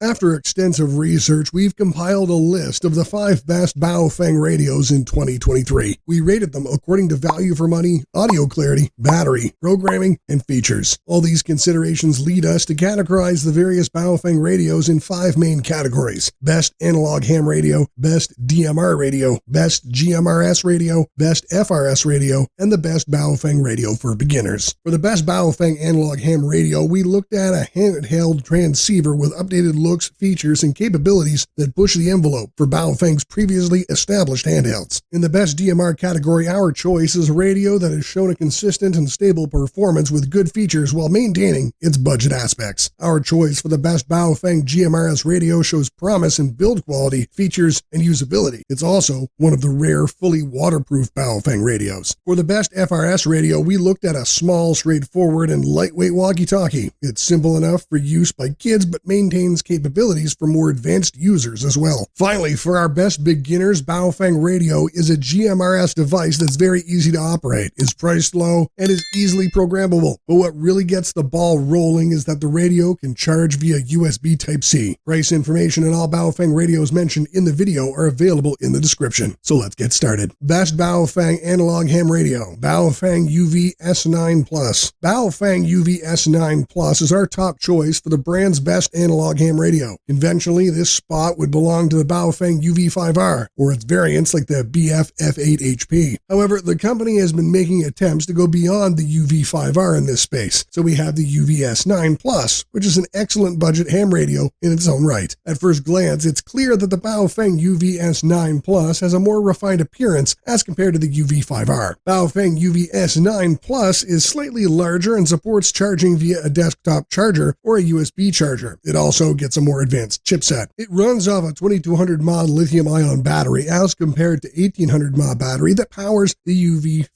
After extensive research, we've compiled a list of the 5 best Baofeng radios in 2023. We rated them according to value for money, audio clarity, battery, programming, and features. All these considerations lead us to categorize the various Baofeng radios in 5 main categories: best analog ham radio, best DMR radio, best GMRS radio, best FRS radio, and the best Baofeng radio for beginners. For the best Baofeng analog ham radio, we looked at a handheld transceiver with updated looks, features, and capabilities that push the envelope for Baofeng's previously established handhelds. In the best DMR category, our choice is a radio that has shown a consistent and stable performance with good features while maintaining its budget aspects. Our choice for the best Baofeng GMRS radio shows promise in build quality, features, and usability. It's also one of the rare fully waterproof Baofeng radios. For the best FRS radio, we looked at a small, straightforward, and lightweight walkie-talkie. It's simple enough for use by kids, but maintains capabilities for more advanced users as well. Finally, for our best beginners, Baofeng radio is a GMRS device that's very easy to operate, is priced low, and is easily programmable. But what really gets the ball rolling is that the radio can charge via USB Type-C. Price information and all Baofeng radios mentioned in the video are available in the description. So let's get started. Best Baofeng analog ham radio, Baofeng UV-S9 Plus. Baofeng UV-S9 Plus is our top choice for the brand's best analog ham radio. Conventionally, this spot would belong to the Baofeng UV5R, or its variants like the BF-F8HP. However, the company has been making attempts to go beyond the UV5R in this space, so we have the UV-S9 Plus, which is an excellent budget ham radio in its own right. At first glance, it's clear that the Baofeng UV-S9 Plus has a more refined appearance as compared to the UV5R. Baofeng UV-S9 Plus is slightly larger and supports charging via a desktop charger or a USB charger. It also gets a more advanced chipset. It runs off a 2200 mAh lithium-ion battery as compared to 1800 mAh battery that powers the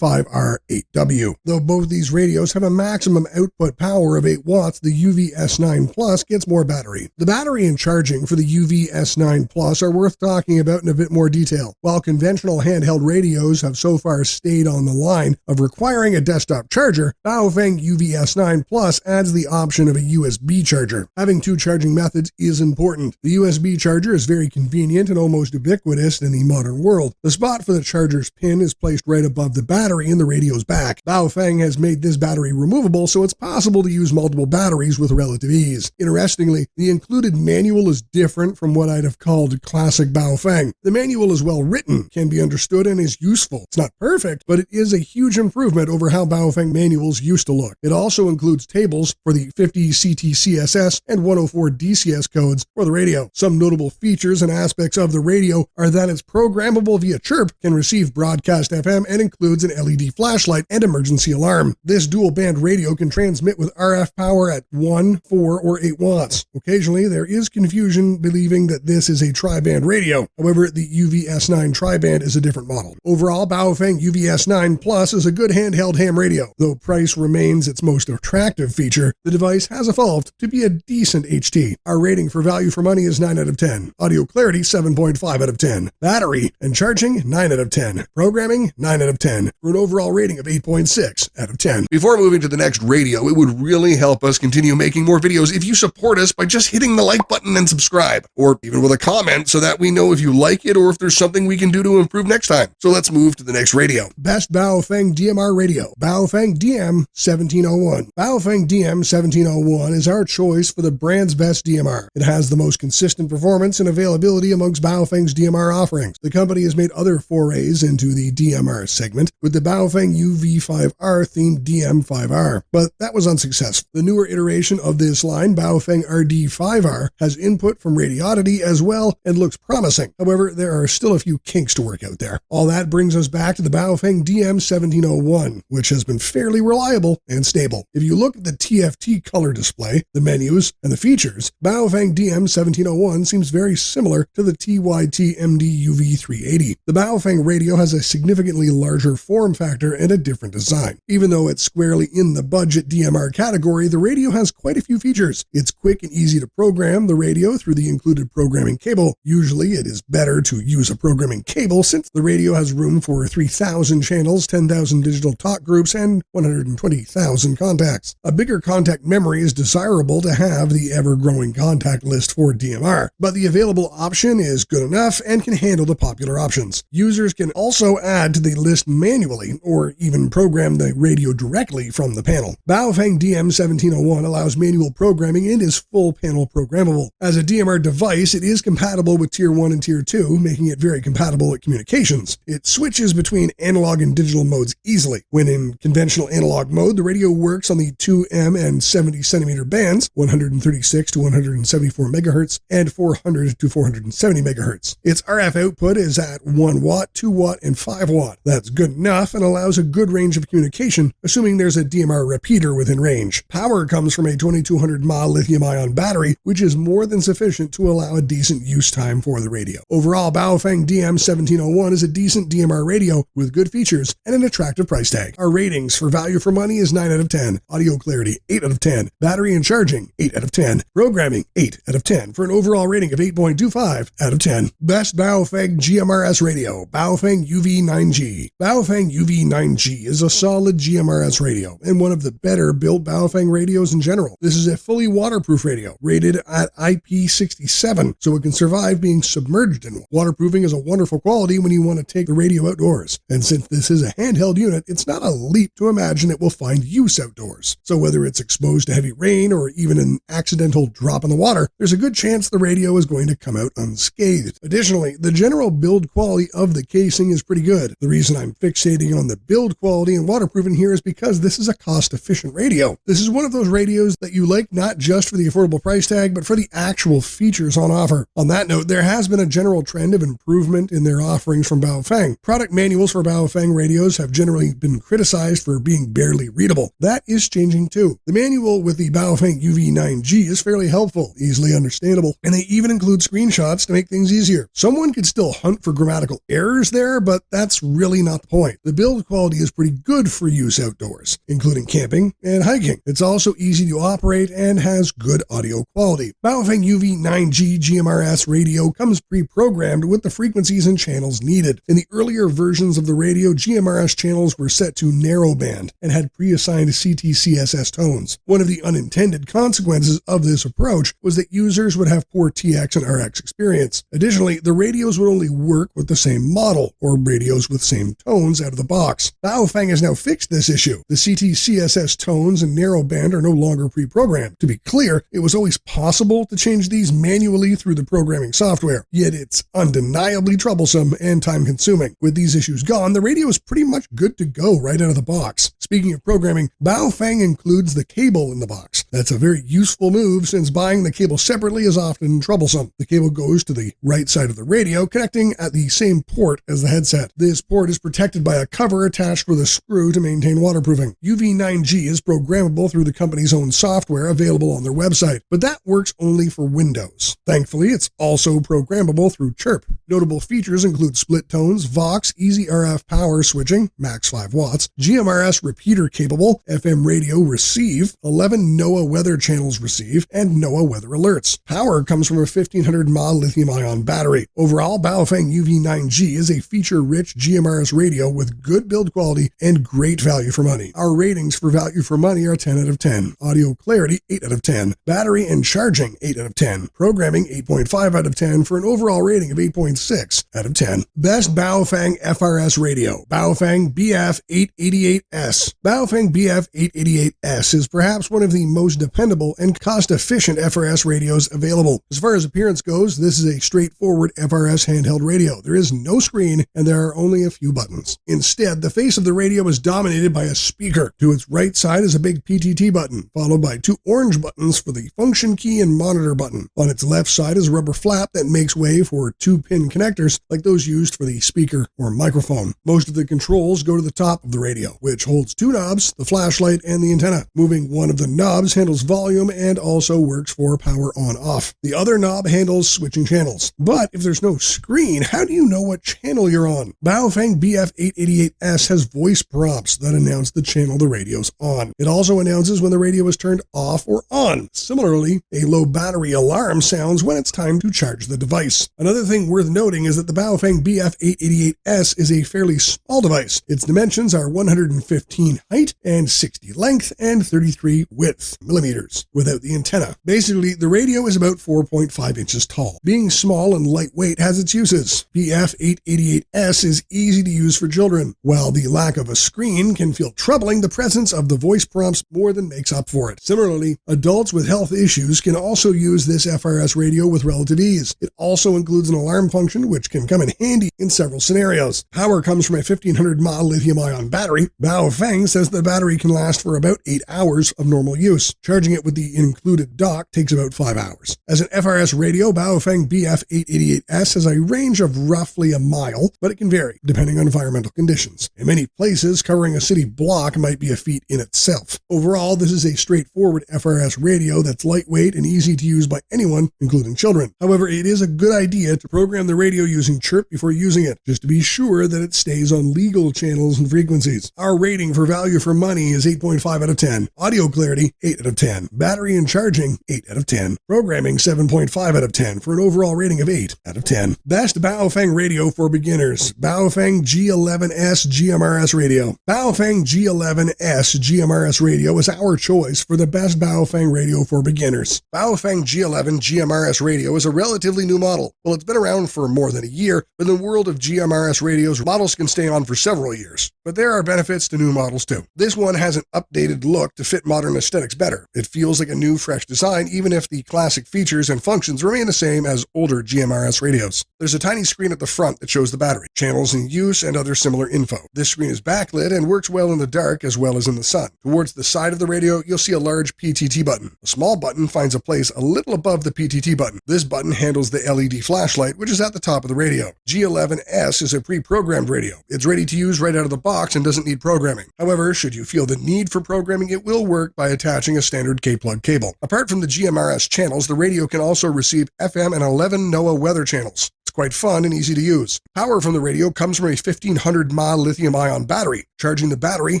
UV5R8W. Though both these radios have a maximum output power of 8 watts, the UV-S9 Plus gets more battery. The battery and charging for the UV-S9 Plus are worth talking about in a bit more detail. While conventional handheld radios have so far stayed on the line of requiring a desktop charger, Baofeng UV-S9 Plus adds the option of a USB charger. Having 2 charging methods is important. The USB charger is very convenient and almost ubiquitous in the modern world. The spot for the charger's pin is placed right above the battery in the radio's back. Baofeng has made this battery removable, so it's possible to use multiple batteries with relative ease. Interestingly, the included manual is different from what I'd have called classic Baofeng. The manual is well written, can be understood, and is useful. It's not perfect, but it is a huge improvement over how Baofeng manuals used to look. It also includes tables for the 50 CTCSS and 104 DCS codes for the radio. Some notable features and aspects of the radio are that it's programmable via chirp, can receive broadcast FM, and includes an LED flashlight and emergency alarm. This dual-band radio can transmit with RF power at 1, 4, or 8 watts. Occasionally, there is confusion believing that this is a tri-band radio. However, the UV-S9 tri-band is a different model. Overall, Baofeng UV-S9 Plus is a good handheld ham radio. Though price remains its most attractive feature, the device has evolved to be a decent HT. Our rating for value for money is 9 out of 10. Audio clarity, 7.5 out of 10. Battery and charging, 9 out of 10. Programming, 9 out of 10. For an overall rating of 8.6 out of 10. Before moving to the next radio, it would really help us continue making more videos if you support us by just hitting the like button and subscribe, or even with a comment so that we know if you like it or if there's something we can do to improve next time. So let's move to the next radio. Best Baofeng DMR radio, Baofeng DM1701. Baofeng DM1701 is our choice for the brand's best DMR. It has the most consistent performance and availability amongst Baofeng's DMR offerings. The company has made other forays into the DMR segment with the Baofeng UV5R themed DM5R, but that was unsuccessful. The newer iteration of this line, Baofeng RD5R, has input from Radioddity as well and looks promising. However, there are still a few kinks to work out there. All that brings us back to the Baofeng DM1701, which has been fairly reliable and stable. If you look at the TFT color display, the menus, and the features, Baofeng DM1701 seems very similar to the TYT MD UV380. The Baofeng radio has a significantly larger form factor and a different design. Even though it's squarely in the budget DMR category, the radio has quite a few features. It's quick and easy to program the radio through the included programming cable. Usually it is better to use a programming cable since the radio has room for 3,000 channels, 10,000 digital talk groups, and 120,000 contacts. A bigger contact memory is desirable to have the ever-growing contact contact list for DMR, but the available option is good enough and can handle the popular options. Users can also add to the list manually or even program the radio directly from the panel. Baofeng DM1701 allows manual programming and is full panel programmable. As a DMR device, it is compatible with Tier 1 and Tier 2, making it very compatible at communications. It switches between analog and digital modes easily. When in conventional analog mode, the radio works on the 2M and 70 centimeter bands, 136 to 174 megahertz, and 400 to 470 megahertz. Its RF output is at 1 watt, 2 watt, and 5 watt. That's good enough and allows a good range of communication, assuming there's a DMR repeater within range. Power comes from a 2200 mAh lithium-ion battery, which is more than sufficient to allow a decent use time for the radio. Overall, Baofeng DM1701 is a decent DMR radio with good features and an attractive price tag. Our ratings for value for money is 9 out of 10, audio clarity 8 out of 10, battery and charging 8 out of 10, programming 8 out of 10, for an overall rating of 8.25 out of 10. Best Baofeng GMRS radio, Baofeng UV9G. Baofeng UV9G is a solid GMRS radio and one of the better built Baofeng radios in general. This is a fully waterproof radio, rated at IP67, so it can survive being submerged in. Waterproofing is a wonderful quality when you want to take the radio outdoors, and since this is a handheld unit, it's not a leap to imagine it will find use outdoors. So whether it's exposed to heavy rain or even an accidental drop in the water, there's a good chance the radio is going to come out unscathed. Additionally, the general build quality of the casing is pretty good. The reason I'm fixating on the build quality and waterproofing here is because this is a cost-efficient radio. This is one of those radios that you like not just for the affordable price tag, but for the actual features on offer. On that note, there has been a general trend of improvement in their offerings from Baofeng. Product manuals for Baofeng radios have generally been criticized for being barely readable. That is changing too. The manual with the Baofeng UV9G is fairly helpful, easily understandable, and they even include screenshots to make things easier. Someone could still hunt for grammatical errors there, but that's really not the point. The build quality is pretty good for use outdoors, including camping and hiking. It's also easy to operate and has good audio quality. Baofeng UV9G GMRS radio comes pre-programmed with the frequencies and channels needed. In the earlier versions of the radio, GMRS channels were set to narrowband and had pre-assigned CTCSS tones. One of the unintended consequences of this approach was that users would have poor TX and RX experience. Additionally, the radios would only work with the same model, or radios with same tones out of the box. Baofeng has now fixed this issue. The CTCSS tones and narrowband are no longer pre-programmed. To be clear, it was always possible to change these manually through the programming software, yet it's undeniably troublesome and time-consuming. With these issues gone, the radio is pretty much good to go right out of the box. Speaking of programming, Baofeng includes the cable in the box. That's a very useful move since buying the cable separately is often troublesome. The cable goes to the right side of the radio, connecting at the same port as the headset. This port is protected by a cover attached with a screw to maintain waterproofing. UV9G is programmable through the company's own software available on their website, but that works only for Windows. Thankfully, it's also programmable through Chirp. Notable features include split tones, Vox, easy RF power switching, max 5 watts, GMRS repeater capable, FM radio receive, 11 NOAA weather channels receive, and NOAA weather alerts. Power comes from a 1500 mAh lithium-ion battery. Overall, Baofeng UV9G is a feature-rich GMRS radio with good build quality and great value for money. Our ratings for value for money are 10 out of 10, audio clarity 8 out of 10, battery and charging 8 out of 10, programming 8.5 out of 10 for an overall rating of 8.6 out of 10. Best Baofeng FRS radio, Baofeng BF888S. Baofeng BF888S is perhaps one of the most dependable and cost-efficient FRS radios available. As far as appearance goes, this is a straightforward FRS handheld radio. There is no screen and there are only a few buttons. Instead, the face of the radio is dominated by a speaker. To its right side is a big PTT button, followed by 2 orange buttons for the function key and monitor button. On its left side is a rubber flap that makes way for 2-pin connectors like those used for the speaker or microphone. Most of the controls go to the top of the radio, which holds 2 knobs, the flashlight and the antenna. Moving one of the knobs handles volume and also works for power on-off. The other knob handles switching channels. But if there's no screen, how do you know what channel you're on? Baofeng BF888S has voice prompts that announce the channel the radio's on. It also announces when the radio is turned off or on. Similarly, a low battery alarm sounds when it's time to charge the device. Another thing worth noting is that the Baofeng BF888S is a fairly small device. Its dimensions are 115 height and 60 length and 33 width millimeters without the antenna. Basically, the radio is about 4.5 inches tall. Being small and lightweight has its uses. BF888S is easy to use for children. While the lack of a screen can feel troubling, the presence of the voice prompts more than makes up for it. Similarly, adults with health issues can also use this FRS radio with relative ease. It also includes an alarm function, which can come in handy in several scenarios. Power comes from a 1500 mAh lithium-ion battery. Baofeng says the battery can last for about 8 hours of normal use. Charging it with the included dock takes about 5 hours. As an FRS radio, Baofeng BF888S has a range of roughly a mile, but it can vary depending on environmental conditions. In many places, covering a city block might be a feat in itself. Overall, this is a straightforward FRS radio that's lightweight and easy to use by anyone, including children. However, it is a good idea to program the radio using chirp before using it, just to be sure that it stays on legal channels and frequencies. Our rating for value for money is 8.5 out of 10. Audio clarity, 8 out of 10. Battery and charging, 8 out of 10. Programming, 7.5 out of 10 for an overall rating of 8 out of 10. Best Baofeng radio for beginners. Baofeng G11S GMRS radio. Baofeng G11S GMRS radio is our choice for the best Baofeng radio for beginners. Baofeng G11 GMRS radio is a relatively new model. Well, it's been around for more than a year, but in the world of GMRS radios, models can stay on for several years. But there are benefits to new models too. This one has an updated look to fit modern aesthetics better. It feels like a new, fresh design, even if the classic features and functions remain the same as older GMRS radios. There's a tiny screen at the front that shows the battery, channels in use, and other similar info. This screen is backlit and works well in the dark as well as in the sun. Towards the side of the radio, you'll see a large PTT button. A small button finds a place a little above the PTT button. This button handles the LED flashlight, which is at the top of the radio. G11S is a pre-programmed radio. It's ready to use right out of the box and doesn't need programming. However, should you feel the need for programming, it will work by attaching a standard K-plug cable. Apart from the GMRS channels, the radio can also receive FM and 11 NOAA weather channels. Quite fun and easy to use. Power from the radio comes from a 1500 mAh lithium-ion battery. Charging the battery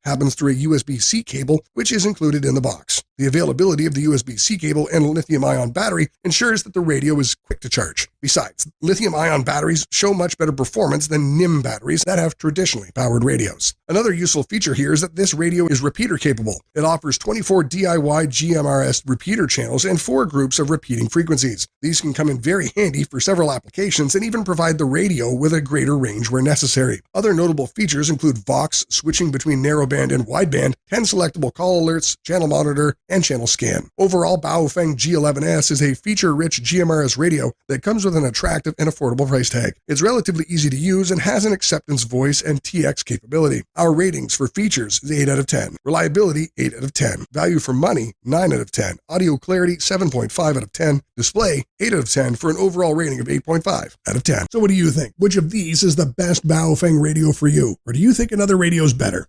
happens through a USB-C cable, which is included in the box. The availability of the USB-C cable and lithium-ion battery ensures that the radio is quick to charge. Besides, lithium-ion batteries show much better performance than NIM batteries that have traditionally powered radios. Another useful feature here is that this radio is repeater capable. It offers 24 DIY GMRS repeater channels and 4 groups of repeating frequencies. These can come in very handy for several applications and even provide the radio with a greater range where necessary. Other notable features include Vox, switching between narrowband and wideband, 10 selectable call alerts, channel monitor, and channel scan. Overall, Baofeng G11S is a feature-rich GMRS radio that comes with an attractive and affordable price tag. It's relatively easy to use and has an acceptance voice and TX capability. Our ratings for features is 8 out of 10. Reliability, 8 out of 10. Value for money, 9 out of 10. Audio clarity, 7.5 out of 10. Display, 8 out of 10 for an overall rating of 8.5 out of 10. So what do you think? Which of these is the best Baofeng radio for you? Or do you think another radio is better?